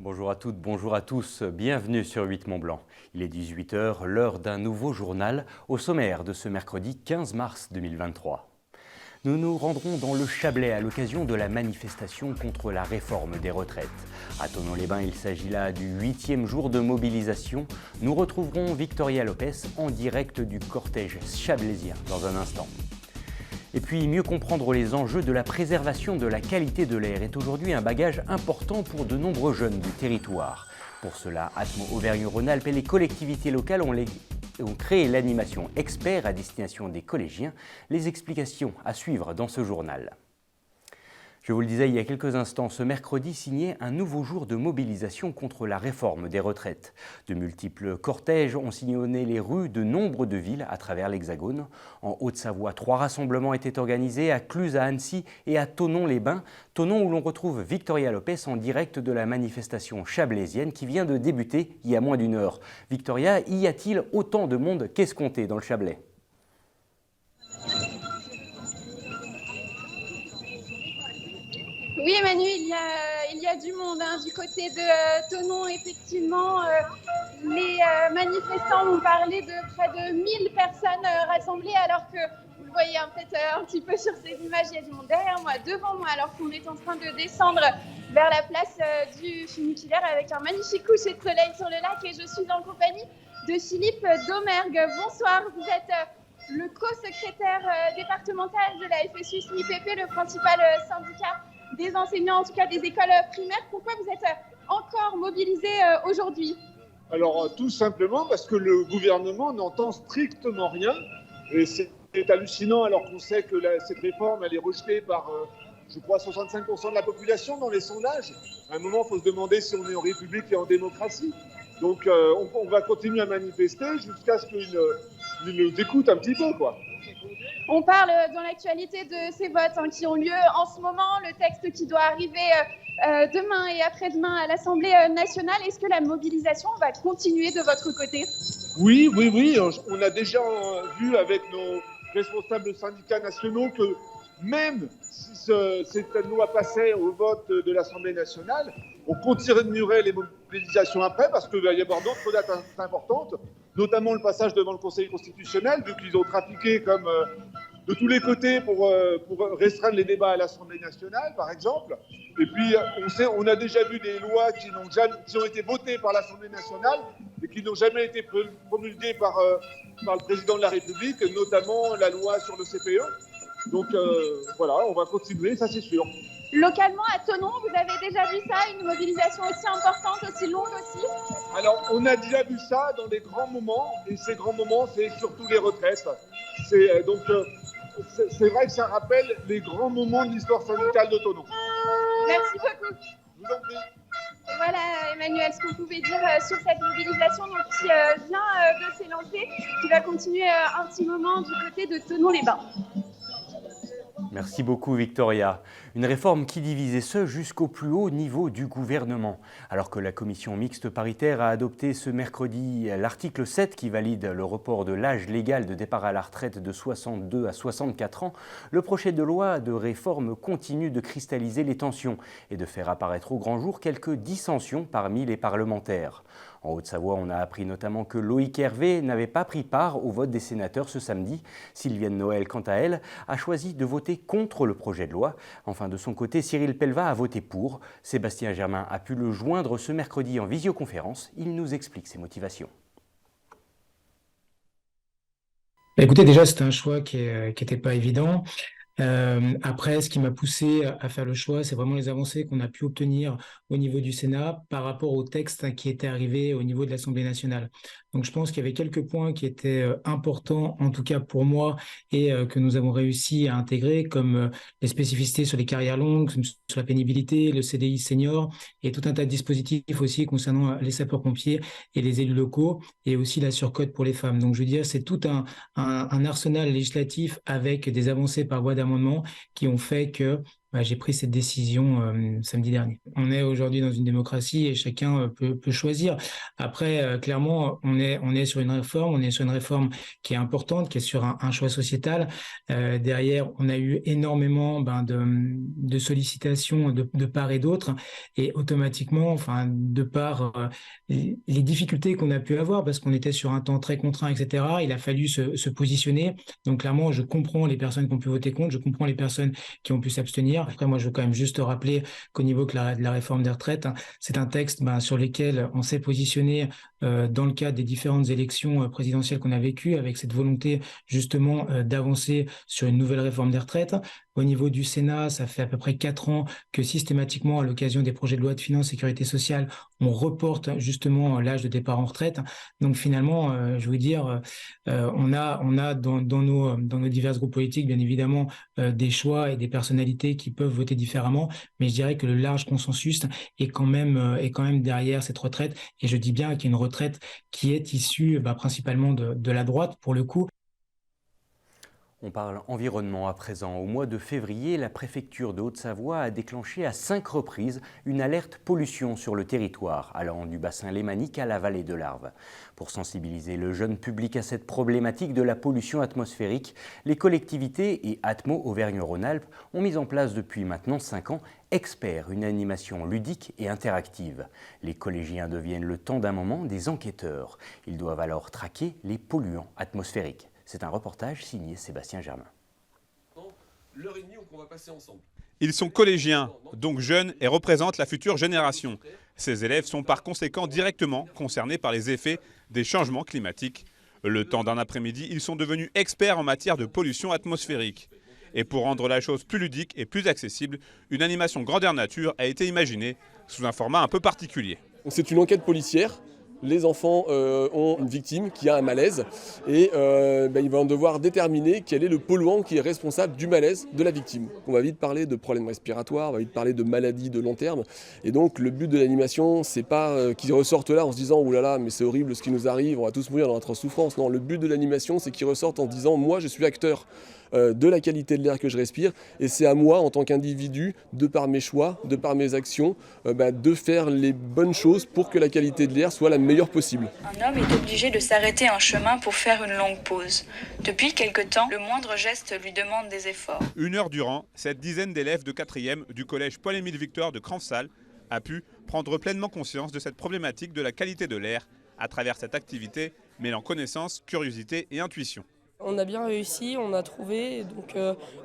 Bonjour à toutes, bonjour à tous, bienvenue sur 8 Mont-Blanc. Il est 18 h, l'heure d'un nouveau journal au sommaire de ce mercredi 15 mars 2023. Nous nous rendrons dans le Chablais à l'occasion de la manifestation contre la réforme des retraites. À Thonon-les-Bains, il s'agit là du 8e jour de mobilisation. Nous retrouverons Victoria Lopez en direct du cortège chablaisien dans un instant. Et puis, mieux comprendre les enjeux de la préservation de la qualité de l'air est aujourd'hui un bagage important pour de nombreux jeunes du territoire. Pour cela, Atmo Auvergne-Rhône-Alpes et les collectivités locales ont créé l'animation expert à destination des collégiens. Les explications à suivre dans ce journal. Je vous le disais il y a quelques instants, ce mercredi signait un nouveau jour de mobilisation contre la réforme des retraites. De multiples cortèges ont sillonné les rues de nombre de villes à travers l'Hexagone. En Haute-Savoie, 3 rassemblements étaient organisés à Cluses, à Annecy et à Thonon-les-Bains. Thonon où l'on retrouve Victoria Lopez en direct de la manifestation chablaisienne qui vient de débuter il y a moins d'une heure. Victoria, y a-t-il autant de monde qu'escompté dans le Chablais ? Oui, Manu, il y a du monde du côté de Thonon, effectivement. Les manifestants m'ont parlé de près de 1000 personnes rassemblées, alors que vous le voyez peut-être un petit peu sur ces images, il y a du monde derrière moi, devant moi, alors qu'on est en train de descendre vers la place du funiculaire avec un magnifique coucher de soleil sur le lac, et je suis en compagnie de Philippe Domergue. Bonsoir, vous êtes le co-secrétaire départemental de la FSU SNIPP, le principal syndicat des enseignants, en tout cas des écoles primaires. Pourquoi vous êtes encore mobilisés aujourd'hui ? Alors tout simplement parce que le gouvernement n'entend strictement rien, et c'est hallucinant alors qu'on sait que cette réforme elle est rejetée par, je crois, 65% de la population dans les sondages. À un moment, il faut se demander si on est en République et en démocratie. Donc on va continuer à manifester jusqu'à ce qu'ils nous écoutent un petit peu, quoi. On parle dans l'actualité de ces votes qui ont lieu en ce moment, le texte qui doit arriver demain et après-demain à l'Assemblée nationale. Est-ce que la mobilisation va continuer de votre côté ? Oui. On a déjà vu avec nos responsables syndicats nationaux que même si cette loi passait au vote de l'Assemblée nationale, on continuerait les mobilisations après parce qu'il va y avoir d'autres dates importantes, notamment le passage devant le Conseil constitutionnel, vu qu'ils ont trafiqué comme de tous les côtés pour restreindre les débats à l'Assemblée nationale, par exemple. Et puis, on a déjà vu des lois qui ont été votées par l'Assemblée nationale et qui n'ont jamais été promulguées par le président de la République, notamment la loi sur le CPE. Donc voilà, on va continuer, ça c'est sûr. Localement, à Thonon, vous avez déjà vu ça, une mobilisation aussi importante, aussi longue aussi ? Alors, on a déjà vu ça dans des grands moments, et ces grands moments, c'est surtout les retraites. C'est vrai que ça rappelle les grands moments de l'histoire syndicale de Thonon. Merci beaucoup. Je vous en prie. Voilà, Emmanuel, ce qu'on pouvait dire sur cette mobilisation qui vient de s'élancer, qui va continuer un petit moment du côté de Thonon-les-Bains. Merci beaucoup Victoria. Une réforme qui divisait ce jusqu'au plus haut niveau du gouvernement. Alors que la commission mixte paritaire a adopté ce mercredi l'article 7 qui valide le report de l'âge légal de départ à la retraite de 62 à 64 ans, le projet de loi de réforme continue de cristalliser les tensions et de faire apparaître au grand jour quelques dissensions parmi les parlementaires. En Haute-Savoie, on a appris notamment que Loïc Hervé n'avait pas pris part au vote des sénateurs ce samedi. Sylviane Noël, quant à elle, a choisi de voter contre le projet de loi. Enfin, de son côté, Cyril Pellevat a voté pour. Sébastien Germain a pu le joindre ce mercredi en visioconférence. Il nous explique ses motivations. Écoutez, déjà, c'était un choix qui était pas évident. Après, ce qui m'a poussé à faire le choix, c'est vraiment les avancées qu'on a pu obtenir au niveau du Sénat par rapport au texte qui était arrivé au niveau de l'Assemblée nationale. Donc, je pense qu'il y avait quelques points qui étaient importants, en tout cas pour moi, et que nous avons réussi à intégrer, comme les spécificités sur les carrières longues, sur la pénibilité, le CDI senior, et tout un tas de dispositifs aussi concernant les sapeurs-pompiers et les élus locaux, et aussi la surcote pour les femmes. Donc, je veux dire, c'est tout un arsenal législatif avec des avancées par voie d'amendement qui ont fait que j'ai pris cette décision samedi dernier. On est aujourd'hui dans une démocratie et chacun peut choisir. Après, clairement, on est sur une réforme qui est importante, qui est sur un choix sociétal. Derrière, on a eu énormément de sollicitations de part et d'autre, et automatiquement, de par les difficultés qu'on a pu avoir, parce qu'on était sur un temps très contraint, etc., il a fallu se positionner. Donc clairement, je comprends les personnes qui ont pu voter contre, je comprends les personnes qui ont pu s'abstenir. Après, moi, je veux quand même juste rappeler qu'au niveau de la réforme des retraites, c'est un texte sur lequel on s'est positionné dans le cadre des différentes élections présidentielles qu'on a vécues, avec cette volonté justement d'avancer sur une nouvelle réforme des retraites. Au niveau du Sénat, ça fait à peu près 4 ans que systématiquement, à l'occasion des projets de loi de finances sécurité sociale, on reporte justement l'âge de départ en retraite. Donc finalement, je veux dire, on a dans nos divers groupes politiques, bien évidemment, des choix et des personnalités qui peuvent voter différemment, mais je dirais que le large consensus est quand même derrière cette retraite. Et je dis bien qu'il y a une retraite qui est issue principalement de la droite, pour le coup. On parle environnement à présent. Au mois de février, la préfecture de Haute-Savoie a déclenché à 5 reprises une alerte pollution sur le territoire, allant du bassin lémanique à la vallée de l'Arve. Pour sensibiliser le jeune public à cette problématique de la pollution atmosphérique, les collectivités et Atmo Auvergne-Rhône-Alpes ont mis en place depuis maintenant 5 ans Expert, une animation ludique et interactive. Les collégiens deviennent le temps d'un moment des enquêteurs. Ils doivent alors traquer les polluants atmosphériques. C'est un reportage signé Sébastien Germain. Ils sont collégiens, donc jeunes, et représentent la future génération. Ces élèves sont par conséquent directement concernés par les effets des changements climatiques. Le temps d'un après-midi, ils sont devenus experts en matière de pollution atmosphérique. Et pour rendre la chose plus ludique et plus accessible, une animation grandeur nature a été imaginée sous un format un peu particulier. C'est une enquête policière. Les enfants ont une victime qui a un malaise et ils vont devoir déterminer quel est le polluant qui est responsable du malaise de la victime. On va vite parler de problèmes respiratoires, on va vite parler de maladies de long terme. Et donc le but de l'animation, c'est pas qu'ils ressortent là en se disant « Ouh là là, mais c'est horrible ce qui nous arrive, on va tous mourir dans notre souffrance ». Non, le but de l'animation, c'est qu'ils ressortent en disant « Moi, je suis acteur de la qualité de l'air que je respire et c'est à moi en tant qu'individu, de par mes choix, de par mes actions, de faire les bonnes choses pour que la qualité de l'air soit la meilleure possible. » Un homme est obligé de s'arrêter en chemin pour faire une longue pause. Depuis quelque temps, le moindre geste lui demande des efforts. 1 heure durant, cette dizaine d'élèves de 4e du collège Paul-Émile Victor de Cranfsal a pu prendre pleinement conscience de cette problématique de la qualité de l'air à travers cette activité mêlant connaissance, curiosité et intuition. On a bien réussi, on a trouvé, donc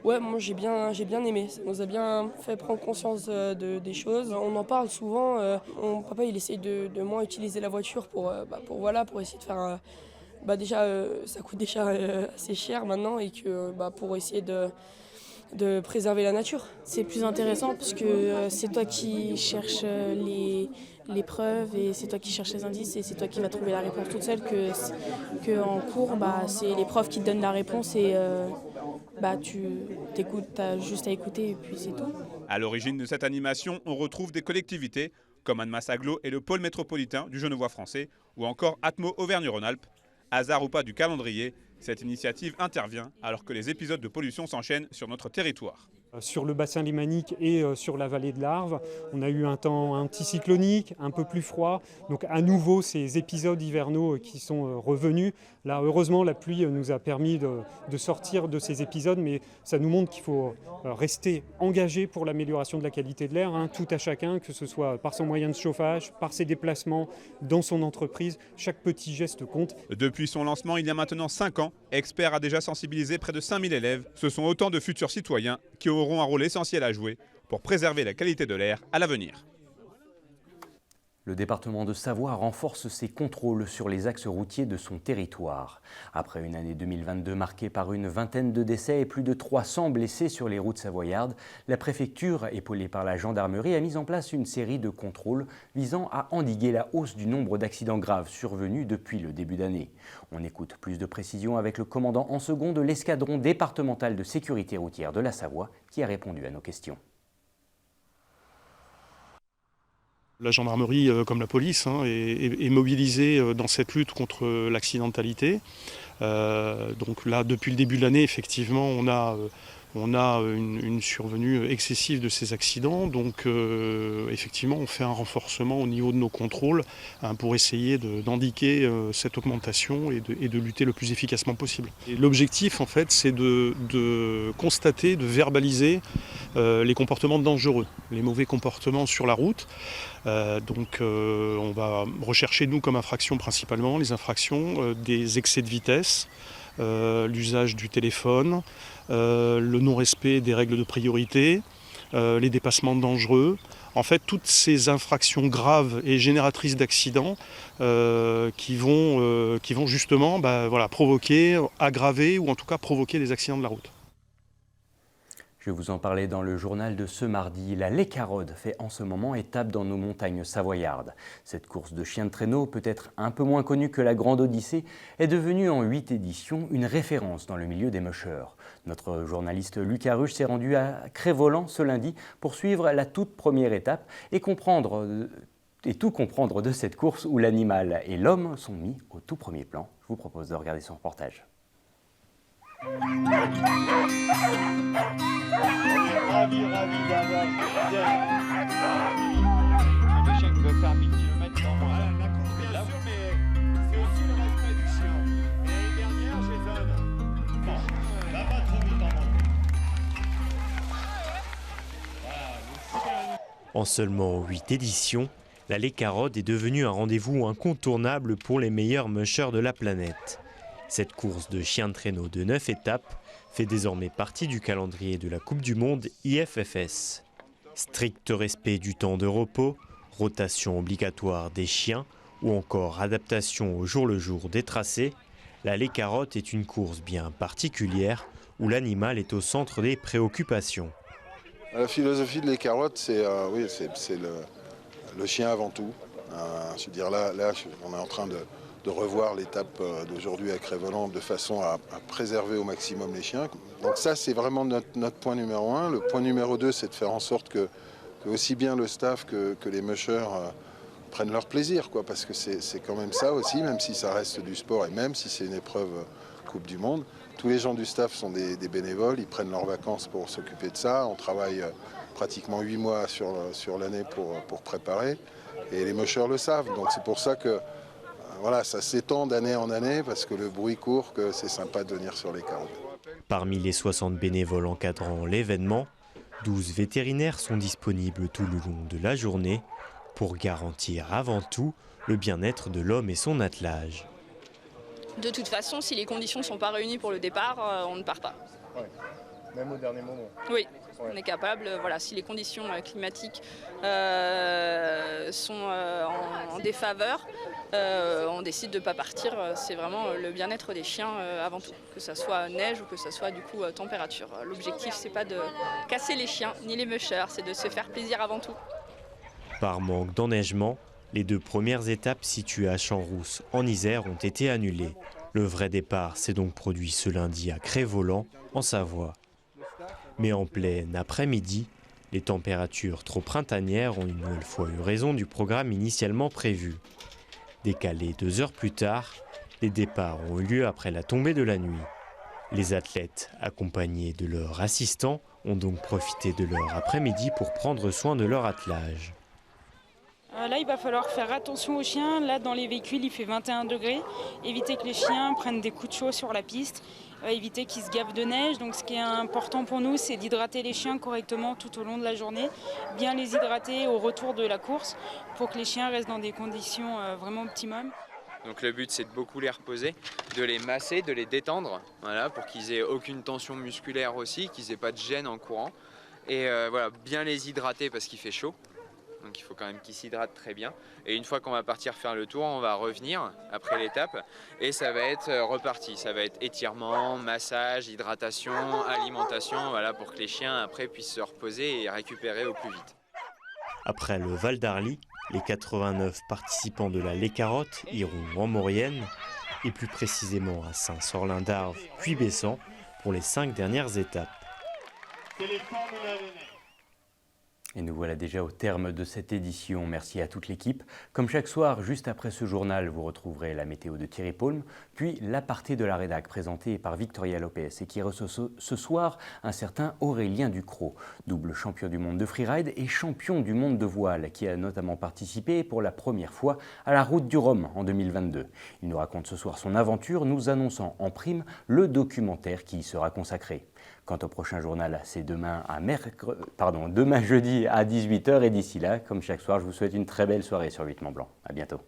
moi j'ai bien aimé, ça nous a bien fait prendre conscience des choses. On en parle souvent, mon papa il essaye de moins utiliser la voiture pour essayer de faire, ça coûte déjà assez cher maintenant et que pour essayer de préserver la nature. C'est plus intéressant parce que c'est toi qui cherches les preuves et c'est toi qui cherches les indices et c'est toi qui vas trouver la réponse toute seule que en cours c'est les profs qui te donnent la réponse et tu t'écoutes, t'as juste à écouter et puis c'est tout. À l'origine de cette animation, on retrouve des collectivités comme Annemasse Agglo et le pôle métropolitain du Genevois français ou encore Atmo Auvergne-Rhône-Alpes. Hasard ou pas du calendrier, cette initiative intervient alors que les épisodes de pollution s'enchaînent sur notre territoire. Sur le bassin lémanique et sur la vallée de l'Arve, on a eu un temps anticyclonique, un peu plus froid. Donc à nouveau, ces épisodes hivernaux qui sont revenus. Là, heureusement, la pluie nous a permis de sortir de ces épisodes, mais ça nous montre qu'il faut rester engagé pour l'amélioration de la qualité de l'air, tout à chacun, que ce soit par son moyen de chauffage, par ses déplacements dans son entreprise. Chaque petit geste compte. Depuis son lancement, il y a maintenant 5 ans, Expert a déjà sensibilisé près de 5000 élèves. Ce sont autant de futurs citoyens qui auront un rôle essentiel à jouer pour préserver la qualité de l'air à l'avenir. Le département de Savoie renforce ses contrôles sur les axes routiers de son territoire. Après une année 2022 marquée par une vingtaine de décès et plus de 300 blessés sur les routes savoyardes, la préfecture, épaulée par la gendarmerie, a mis en place une série de contrôles visant à endiguer la hausse du nombre d'accidents graves survenus depuis le début d'année. On écoute plus de précisions avec le commandant en second de l'escadron départemental de sécurité routière de la Savoie qui a répondu à nos questions. La gendarmerie, comme la police, est mobilisée dans cette lutte contre l'accidentalité. Donc là, depuis le début de l'année, effectivement, on a on a une survenue excessive de ces accidents. Donc effectivement, on fait un renforcement au niveau de nos contrôles pour essayer d'endiguer cette augmentation et de lutter le plus efficacement possible. Et l'objectif, en fait, c'est de constater, de verbaliser les comportements dangereux, les mauvais comportements sur la route. On va rechercher, nous, comme infraction principalement, les infractions des excès de vitesse, l'usage du téléphone, le non-respect des règles de priorité, les dépassements dangereux. En fait, toutes ces infractions graves et génératrices d'accidents qui vont justement provoquer, aggraver ou en tout cas provoquer des accidents de la route. Je vais vous en parler dans le journal de ce mardi. La Lécarode fait en ce moment étape dans nos montagnes savoyardes. Cette course de chiens de traîneau, peut-être un peu moins connue que la Grande Odyssée, est devenue en 8 éditions une référence dans le milieu des mushers. Notre journaliste Lucas Ruche s'est rendu à Crest-Voland ce lundi pour suivre la toute première étape et tout comprendre de cette course où l'animal et l'homme sont mis au tout premier plan. Je vous propose de regarder son reportage. On est ravis d'avoir le chien qui veut faire 1000 km dans moi. La course, bien sûr, mais c'est aussi le respect du chien. L'année dernière, j'ai va pas trop vite en montagne. En seulement 8 éditions, la Lécarode est devenue un rendez-vous incontournable pour les meilleurs mushers de la planète. Cette course de chiens de traîneau de 9 étapes fait désormais partie du calendrier de la Coupe du Monde IFFS. Strict respect du temps de repos, rotation obligatoire des chiens ou encore adaptation au jour le jour des tracés, la Lécarode est une course bien particulière où l'animal est au centre des préoccupations. La philosophie de Lécarode, c'est le chien avant tout. Je veux dire, là, on est en train de revoir l'étape d'aujourd'hui à Crest-Voland de façon à préserver au maximum les chiens. Donc ça, c'est vraiment notre point numéro 1. Le point numéro 2, c'est de faire en sorte que aussi bien le staff que les mushers prennent leur plaisir, quoi, parce que c'est quand même ça aussi, même si ça reste du sport et même si c'est une épreuve Coupe du Monde. Tous les gens du staff sont des bénévoles, ils prennent leurs vacances pour s'occuper de ça. On travaille pratiquement 8 mois sur l'année pour préparer et les mushers le savent. Donc c'est pour ça que voilà, ça s'étend d'année en année parce que le bruit court que c'est sympa de venir sur les carottes. Parmi les 60 bénévoles encadrant l'événement, 12 vétérinaires sont disponibles tout le long de la journée pour garantir avant tout le bien-être de l'homme et son attelage. De toute façon, si les conditions ne sont pas réunies pour le départ, on ne part pas. Ouais. Même au dernier moment. Oui. On est capable, si les conditions climatiques sont en défaveur, on décide de ne pas partir. C'est vraiment le bien-être des chiens avant tout, que ce soit neige ou que ce soit du coup température. L'objectif, c'est pas de casser les chiens ni les mushers, c'est de se faire plaisir avant tout. Par manque d'enneigement, les 2 premières étapes situées à Champs-Rousses en Isère ont été annulées. Le vrai départ s'est donc produit ce lundi à Crest-Voland, en Savoie. Mais en plein après-midi, les températures trop printanières ont une nouvelle fois eu raison du programme initialement prévu. Décalés 2 heures plus tard, les départs ont eu lieu après la tombée de la nuit. Les athlètes, accompagnés de leurs assistants, ont donc profité de leur après-midi pour prendre soin de leur attelage. Là, il va falloir faire attention aux chiens. Là, dans les véhicules, il fait 21 degrés. Éviter que les chiens prennent des coups de chaud sur la piste. Éviter qu'ils se gavent de neige. Donc, ce qui est important pour nous, c'est d'hydrater les chiens correctement tout au long de la journée. Bien les hydrater au retour de la course pour que les chiens restent dans des conditions vraiment optimum. Donc le but, c'est de beaucoup les reposer, de les masser, de les détendre, voilà, pour qu'ils aient aucune tension musculaire aussi, qu'ils aient pas de gêne en courant. Et bien les hydrater parce qu'il fait chaud. Donc il faut quand même qu'ils s'hydratent très bien. Et une fois qu'on va partir faire le tour, on va revenir après l'étape et ça va être reparti. Ça va être étirement, massage, hydratation, alimentation, voilà, pour que les chiens après puissent se reposer et récupérer au plus vite. Après le Val d'Arly, les 89 participants de la Lécarode iront en Maurienne et plus précisément à Saint-Sorlin-d'Arve puis Bessan pour les 5 dernières étapes. Et nous voilà déjà au terme de cette édition. Merci à toute l'équipe. Comme chaque soir, juste après ce journal, vous retrouverez la météo de Thierry Paume, puis l'aparté de la rédac présentée par Victoria Lopez et qui reçoit ce soir un certain Aurélien Ducrot, double champion du monde de freeride et champion du monde de voile, qui a notamment participé pour la première fois à la Route du Rhum en 2022. Il nous raconte ce soir son aventure, nous annonçant en prime le documentaire qui y sera consacré. Quant au prochain journal, c'est demain jeudi à 18h et d'ici là, comme chaque soir, je vous souhaite une très belle soirée sur 8 Mont Blanc. À bientôt.